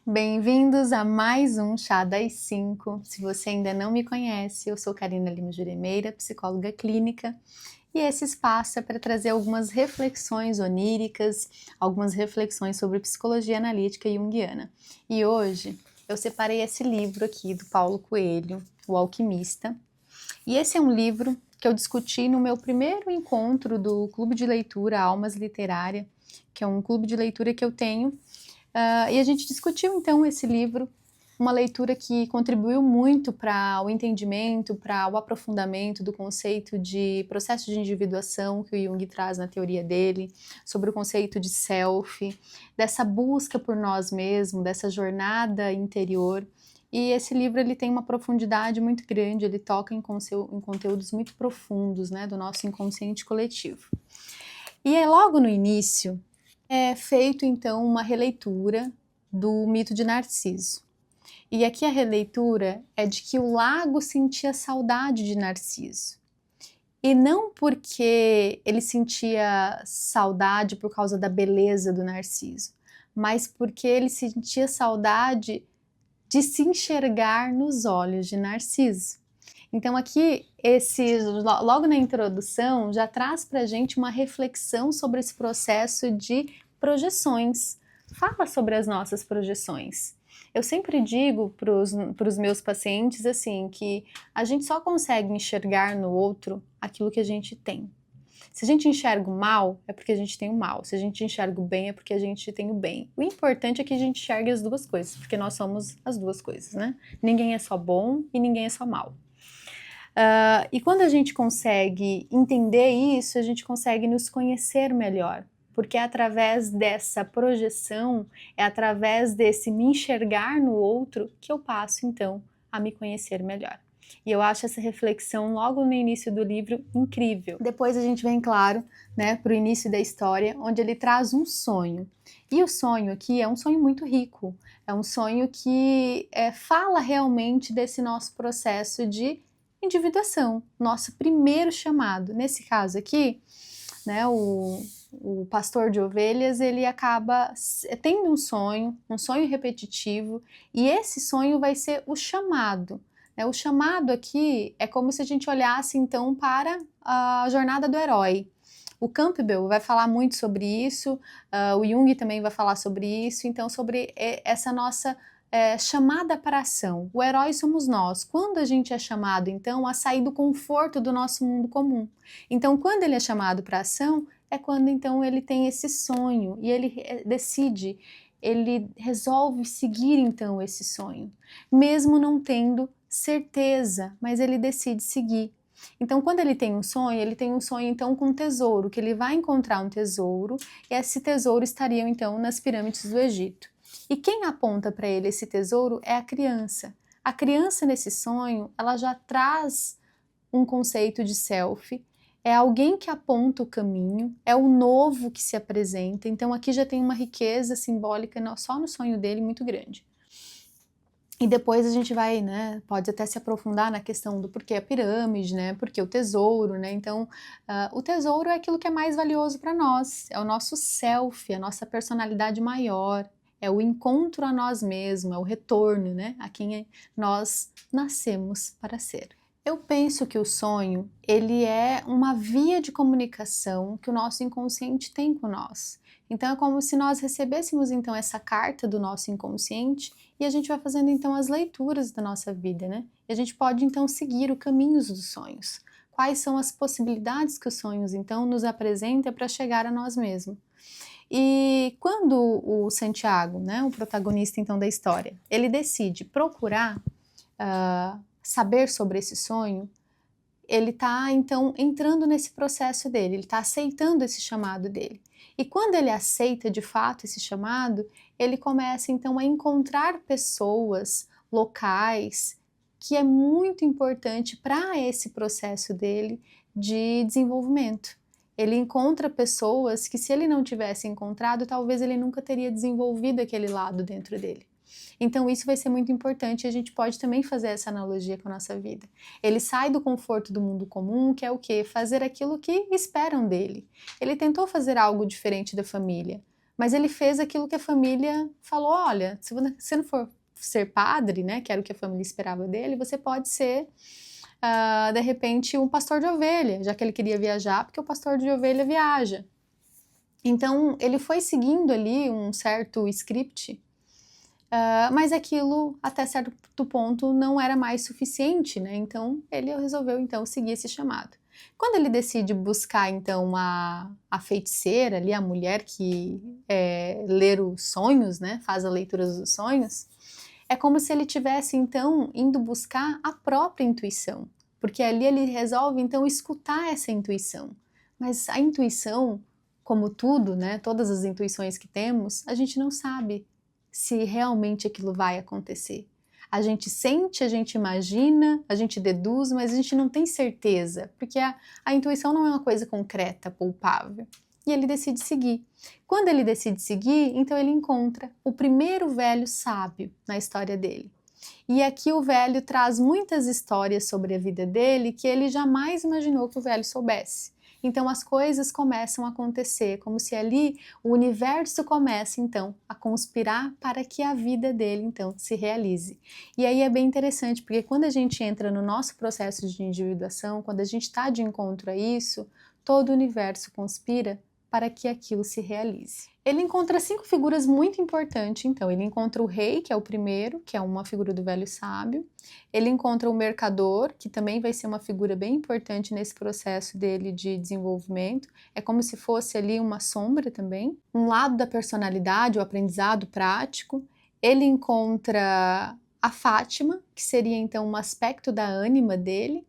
Bem-vindos a mais um Chá das 5. Se você ainda não me conhece, eu sou Karina Lima Juremeira, psicóloga clínica, e esse espaço é para trazer algumas reflexões oníricas, algumas reflexões sobre psicologia analítica junguiana. E hoje eu separei esse livro aqui do Paulo Coelho, O Alquimista, e esse é um livro que eu discuti no meu primeiro encontro do Clube de Leitura Almas Literária, que é um clube de leitura que eu tenho. E a gente discutiu então esse livro, uma leitura que contribuiu muito para o entendimento, para o aprofundamento do conceito de processo de individuação que o Jung traz na teoria dele, sobre o conceito de self, dessa busca por nós mesmos, dessa jornada interior. E esse livro ele tem uma profundidade muito grande, ele toca em conteúdos muito profundos, né, do nosso inconsciente coletivo. E é logo no início é feito então uma releitura do mito de Narciso. E aqui a releitura é de que o lago sentia saudade de Narciso. E não porque ele sentia saudade por causa da beleza do Narciso, mas porque ele sentia saudade de se enxergar nos olhos de Narciso. Então aqui, logo na introdução, já traz para a gente uma reflexão sobre esse processo de projeções. Fala sobre as nossas projeções. Eu sempre digo para os meus pacientes assim, que a gente só consegue enxergar no outro aquilo que a gente tem. Se a gente enxerga o mal, é porque a gente tem o mal. Se a gente enxerga o bem, é porque a gente tem o bem. O importante é que a gente enxergue as duas coisas, porque nós somos as duas coisas, né? Ninguém é só bom e ninguém é só mal. E quando a gente consegue entender isso, a gente consegue nos conhecer melhor, porque é através dessa projeção, é através desse me enxergar no outro que eu passo então a me conhecer melhor. E eu acho essa reflexão logo no início do livro incrível. Depois a gente vem, claro, né, para o início da história, onde ele traz um sonho. E o sonho aqui é um sonho muito rico, é um sonho que fala realmente desse nosso processo de individuação, nosso primeiro chamado. Nesse caso aqui, né, o pastor de ovelhas, ele acaba tendo um sonho repetitivo, e esse sonho vai ser o chamado. O chamado aqui é como se a gente olhasse então para a jornada do herói. O Campbell vai falar muito sobre isso, o Jung também vai falar sobre isso, então sobre essa nossa chamada para a ação. O herói somos nós. Quando a gente é chamado, então, a sair do conforto do nosso mundo comum. Então, quando ele é chamado para a ação, é quando, então, ele tem esse sonho e ele decide, ele resolve seguir, então, esse sonho. Mesmo não tendo certeza, mas ele decide seguir. Então, quando ele tem um sonho então com um tesouro, que ele vai encontrar um tesouro, e esse tesouro estaria então nas pirâmides do Egito. E quem aponta para ele esse tesouro é a criança. A criança nesse sonho, ela já traz um conceito de self, é alguém que aponta o caminho, é o novo que se apresenta, então aqui já tem uma riqueza simbólica só no sonho dele muito grande. E depois a gente vai, né, pode até se aprofundar na questão do porquê a pirâmide, né, porquê o tesouro, né, então o tesouro é aquilo que é mais valioso para nós, é o nosso self, a nossa personalidade maior, é o encontro a nós mesmos, é o retorno, né, a quem nós nascemos para ser. Eu penso que o sonho, ele é uma via de comunicação que o nosso inconsciente tem com nós. Então é como se nós recebêssemos então essa carta do nosso inconsciente e a gente vai fazendo então as leituras da nossa vida, né? E a gente pode então seguir o caminho dos sonhos. Quais são as possibilidades que os sonhos então nos apresentam para chegar a nós mesmos? E quando o Santiago, né, o protagonista então da história, ele decide procurar saber sobre esse sonho, ele está então entrando nesse processo dele, ele está aceitando esse chamado dele. E quando ele aceita de fato esse chamado, ele começa então a encontrar pessoas, locais, que é muito importante para esse processo dele de desenvolvimento. Ele encontra pessoas que, se ele não tivesse encontrado, talvez ele nunca teria desenvolvido aquele lado dentro dele. Então isso vai ser muito importante e a gente pode também fazer essa analogia com a nossa vida. Ele sai do conforto do mundo comum, que é o quê? Fazer aquilo que esperam dele. Ele tentou fazer algo diferente da família, mas ele fez aquilo que a família falou, olha, se você não for ser padre, né, que era o que a família esperava dele, você pode ser, de repente, um pastor de ovelha, já que ele queria viajar, porque o pastor de ovelha viaja. Então, ele foi seguindo ali um certo script, mas aquilo, até certo ponto, não era mais suficiente, né? Então, ele resolveu, então, seguir esse chamado. Quando ele decide buscar, então, a feiticeira ali, a mulher que lê os sonhos, né? Faz a leitura dos sonhos, é como se ele tivesse, então, indo buscar a própria intuição, porque ali ele resolve, então, escutar essa intuição. Mas a intuição, como tudo, né? Todas as intuições que temos, a gente não sabe se realmente aquilo vai acontecer. A gente sente, a gente imagina, a gente deduz, mas a gente não tem certeza, porque a intuição não é uma coisa concreta, palpável. E ele decide seguir. Quando ele decide seguir, então ele encontra o primeiro velho sábio na história dele. E aqui o velho traz muitas histórias sobre a vida dele que ele jamais imaginou que o velho soubesse. Então as coisas começam a acontecer, como se ali o universo comece então a conspirar para que a vida dele então se realize. E aí é bem interessante, porque quando a gente entra no nosso processo de individuação, quando a gente está de encontro a isso, todo o universo conspira para que aquilo se realize. Ele encontra 5 figuras muito importantes, então. Ele encontra o rei, que é o primeiro, que é uma figura do velho sábio. Ele encontra o mercador, que também vai ser uma figura bem importante nesse processo dele de desenvolvimento. É como se fosse ali uma sombra também. Um lado da personalidade, o aprendizado prático. Ele encontra a Fátima, que seria então um aspecto da ânima dele.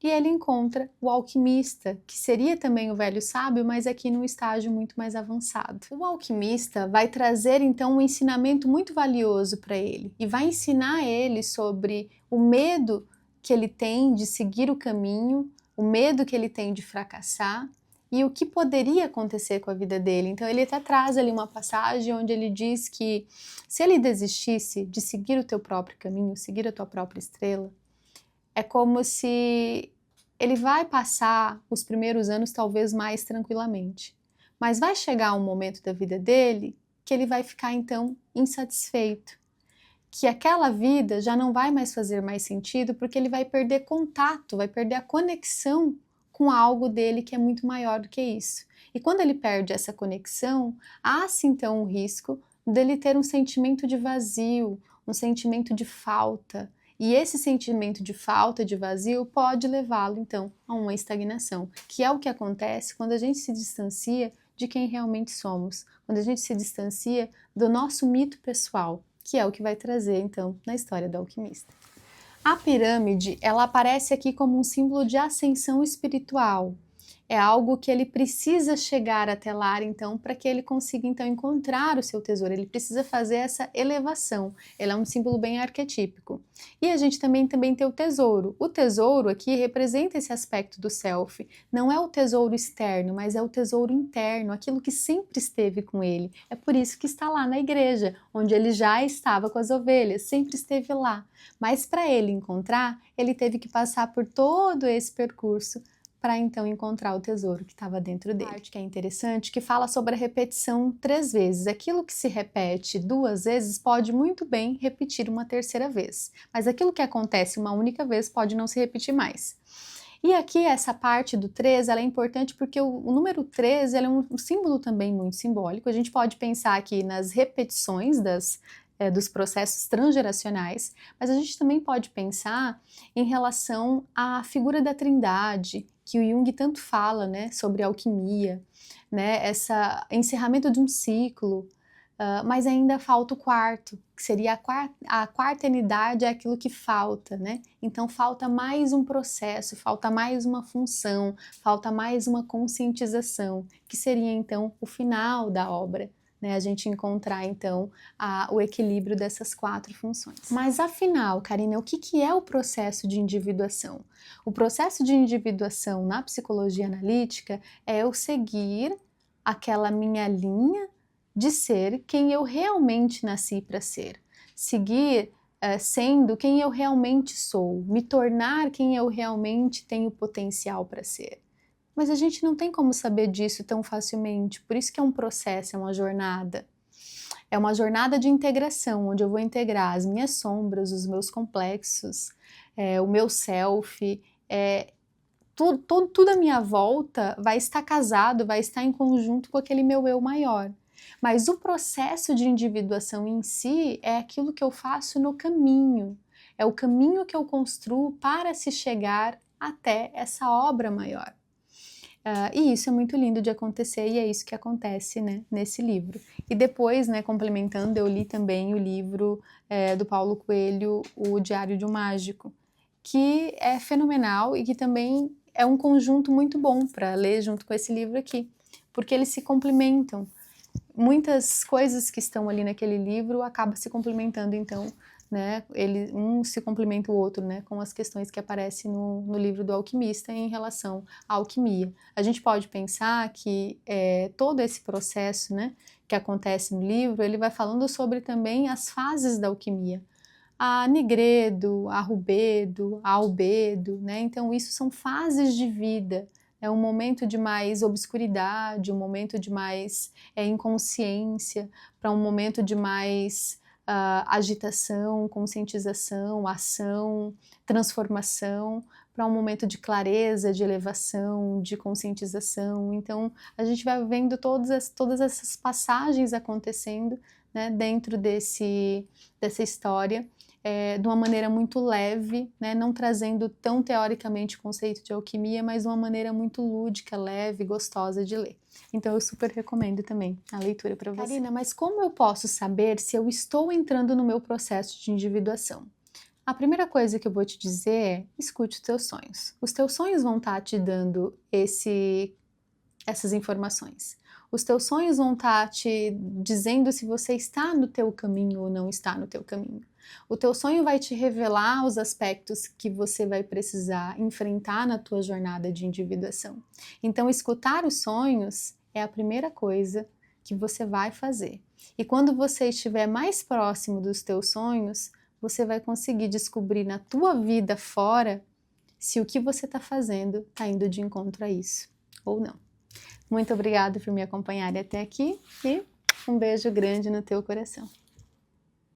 E ele encontra o alquimista, que seria também o velho sábio, mas aqui num estágio muito mais avançado. O alquimista vai trazer então um ensinamento muito valioso para ele e vai ensinar ele sobre o medo que ele tem de seguir o caminho, o medo que ele tem de fracassar e o que poderia acontecer com a vida dele. Então ele até traz ali uma passagem onde ele diz que se ele desistisse de seguir o teu próprio caminho, seguir a tua própria estrela, é como se ele vai passar os primeiros anos talvez mais tranquilamente, mas vai chegar um momento da vida dele que ele vai ficar então insatisfeito, que aquela vida já não vai mais fazer mais sentido porque ele vai perder contato, vai perder a conexão com algo dele que é muito maior do que isso. E quando ele perde essa conexão, há-se então um risco dele ter um sentimento de vazio, um sentimento de falta. E esse sentimento de falta, de vazio, pode levá-lo, então, a uma estagnação, que é o que acontece quando a gente se distancia de quem realmente somos, quando a gente se distancia do nosso mito pessoal, que é o que vai trazer, então, na história do alquimista. A pirâmide, ela aparece aqui como um símbolo de ascensão espiritual. É algo que ele precisa chegar até lá, então, para que ele consiga, então, encontrar o seu tesouro. Ele precisa fazer essa elevação. Ele é um símbolo bem arquetípico. E a gente também tem o tesouro. O tesouro aqui representa esse aspecto do self. Não é o tesouro externo, mas é o tesouro interno, aquilo que sempre esteve com ele. É por isso que está lá na igreja, onde ele já estava com as ovelhas, sempre esteve lá. Mas para ele encontrar, ele teve que passar por todo esse percurso para então encontrar o tesouro que estava dentro dele. A parte que é interessante, que fala sobre a repetição 3 vezes. Aquilo que se repete 2 vezes pode muito bem repetir uma 3ª vez, mas aquilo que acontece uma única vez pode não se repetir mais. E aqui essa parte do 3, ela é importante porque o número 3 ela é um símbolo também muito simbólico. A gente pode pensar aqui nas repetições dos processos transgeracionais, mas a gente também pode pensar em relação à figura da Trindade, que o Jung tanto fala, né, sobre alquimia, né, esse encerramento de um ciclo, mas ainda falta o 4, que seria a quarta unidade, é aquilo que falta, né? Então falta mais um processo, falta mais uma função, falta mais uma conscientização, que seria então o final da obra. Né, a gente encontrar então o equilíbrio dessas 4 funções. Mas afinal, Karina, o que é o processo de individuação? O processo de individuação na psicologia analítica é eu seguir aquela minha linha de ser quem eu realmente nasci para ser. Seguir sendo quem eu realmente sou, me tornar quem eu realmente tenho potencial para ser. Mas a gente não tem como saber disso tão facilmente, por isso que é um processo, é uma jornada. É uma jornada de integração, onde eu vou integrar as minhas sombras, os meus complexos, o meu self, tudo à minha volta vai estar casado, vai estar em conjunto com aquele meu eu maior. Mas o processo de individuação em si é aquilo que eu faço no caminho, é o caminho que eu construo para se chegar até essa obra maior. E isso é muito lindo de acontecer e é isso que acontece, né, nesse livro. E depois, né, complementando, eu li também o livro do Paulo Coelho, O Diário de um Mágico, que é fenomenal e que também é um conjunto muito bom para ler junto com esse livro aqui, porque eles se complementam. Muitas coisas que estão ali naquele livro acabam se complementando, então, né, um se complementa o outro, né, com as questões que aparecem no livro do alquimista em relação à alquimia. A gente pode pensar que todo esse processo, né, que acontece no livro, ele vai falando sobre também as fases da alquimia. A nigredo, a rubedo, a albedo, né, então isso são fases de vida. É um momento de mais obscuridade, um momento de mais inconsciência, para um momento de mais agitação, conscientização, ação, transformação, para um momento de clareza, de elevação, de conscientização. Então, a gente vai vendo todas essas passagens acontecendo, né, dentro dessa história, de uma maneira muito leve, né, não trazendo tão teoricamente o conceito de alquimia, mas de uma maneira muito lúdica, leve, gostosa de ler. Então eu super recomendo também a leitura para você. Karina, mas como eu posso saber se eu estou entrando no meu processo de individuação? A primeira coisa que eu vou te dizer é, escute os teus sonhos. Os teus sonhos vão estar te dando essas informações. Os teus sonhos vão estar te dizendo se você está no teu caminho ou não está no teu caminho. O teu sonho vai te revelar os aspectos que você vai precisar enfrentar na tua jornada de individuação. Então, escutar os sonhos é a primeira coisa que você vai fazer. E quando você estiver mais próximo dos teus sonhos, você vai conseguir descobrir na tua vida fora se o que você está fazendo está indo de encontro a isso ou não. Muito obrigada por me acompanhar até aqui e um beijo grande no teu coração.